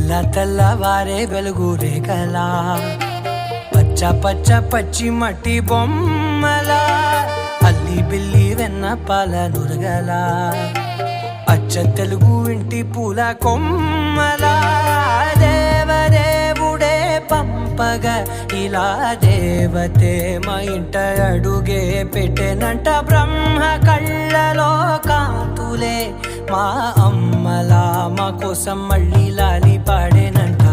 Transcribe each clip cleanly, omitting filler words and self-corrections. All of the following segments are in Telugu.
తెల్లవారే వెలుగు రేఖలా పచ్చ పచ్చ పచ్చి మట్టి బొమ్మలా అల్లి బిల్లి వెన్న పాల నురగలా అచ్చ తెలుగు ఇంటి పూల కొమ్మలా దేవదేవుడే పంపగా ఇలా దేవతే మా ఇంట అడుగే పెట్టెనంట బ్రహ్మ కళ్ళలో కాంతులే మా అమ్మలా మా కోసం మళ్ళీ లాలి పాడేనంట.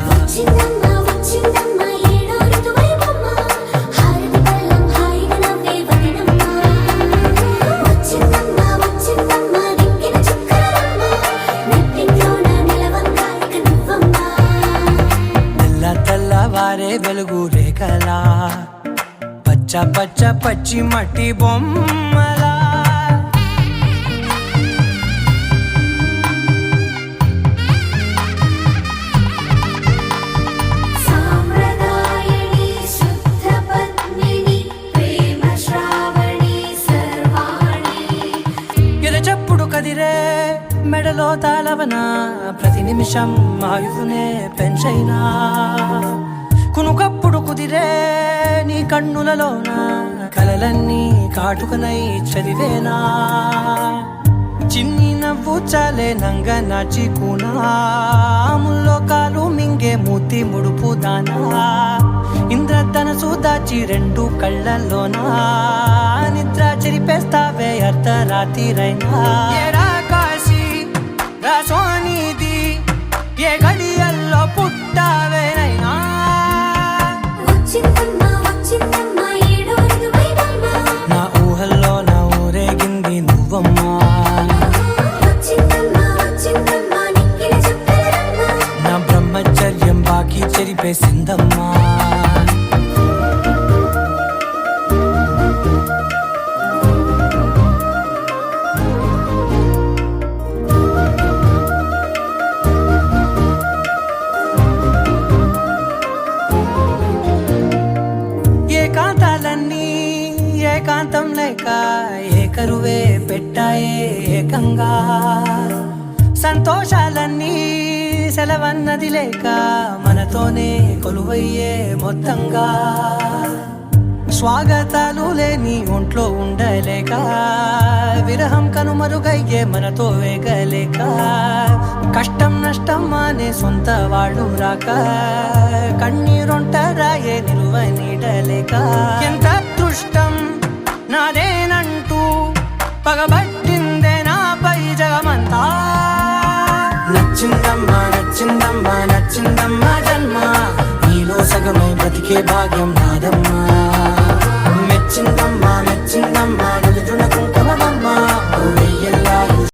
తెల్లవారే వెలుగు రేఖలా పచ్చ పచ్చ పచ్చి మట్టి బొమ్మలా కదిరే మెడలో తాళవన ప్రతి నిమిషం ఆయువునే పెంచైనా కునుకప్పుడు కుదిరే నీ కన్నులలోన కలలన్నీ కాటుకనై చదివేనా చిన్ని నవ్వు చాలే నంగ నాచి కూనాముల్లో కాలు మింగే మూతి ముడుపు దానా ఇంద్రధనసు దాచి రెండు కళ్ళల్లోనా నిద్ర చెరిపేస్తావే అర్ధరాత్రిరైనా కాశీ రాసోనిది ఏ గడియల్లో పుట్టావేనైనా నా ఊహల్లో నా ఊరేగింది నువ్వమ్మా నా బ్రహ్మచర్యం బాకీ చెరిపేసిందమ్మా. ఏకాంతాలన్నీ ఏకాంతం లేక ఏకరువే పెట్టాయే ఏకంగా సంతోషాలన్నీ సెలవన్నది లేక మనతోనే కొలువయ్యే మొత్తంగా స్వాగతాలు లేని ఒంట్లో ఉండలేక విరహం కనుమరుగయ్యే మనతో వేగలేక కష్టం నష్టం అనే సొంత వాడు రాక కన్నీరొంటరాయే నిలువ నీడలేక ఎంత అదృష్టం నాదేనంటూ పగబట్టిందే నాపై జగమంతా. నచ్చిందమ్మా నచ్చిందమ్మా నచ్చిందమ్మా జన్మ నీలో సగమై బ్రతికే భాగ్యం నాదమ్మా మెచ్చిందమ్మా మెచ్చిందమ్మా